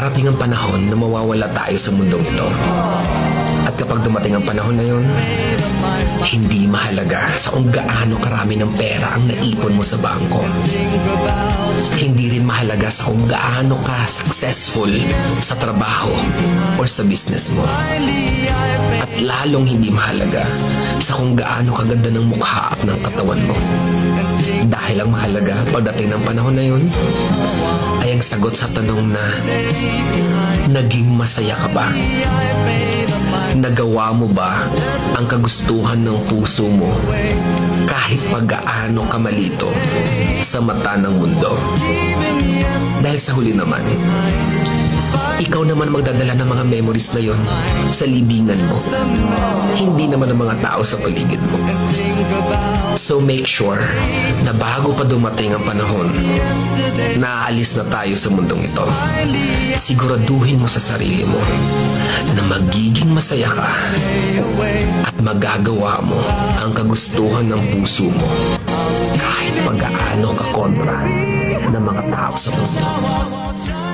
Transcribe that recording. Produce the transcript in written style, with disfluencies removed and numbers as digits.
Darating ang panahon na mawawala tayo sa mundong ito. At kapag dumating ang panahon na yun, hindi mahalaga sa kung gaano karami ng pera ang naipon mo sa bangko. Hindi rin mahalaga sa kung gaano ka successful sa trabaho or sa business mo. At lalong hindi mahalaga sa kung gaano kaganda ng mukha at ng katawan mo. Dahil ang mahalaga pagdating ng panahon na yun ay ang sagot sa tanong na naging masaya ka ba? Nagawa mo ba ang kagustuhan ng puso mo kahit pag-gaano ka malito sa mata ng mundo? Dahil sa huli naman, ikaw naman magdadala ng mga memories na yon sa libingan mo. Hindi naman ang mga tao sa paligid mo. So make sure na bago pa dumating ang panahon na aalis na tayo sa mundong ito, siguraduhin mo sa sarili mo na magiging masaya ka at magagawa mo ang kagustuhan ng puso mo kahit pag-aano ka kontra ng mga tao sa mundo.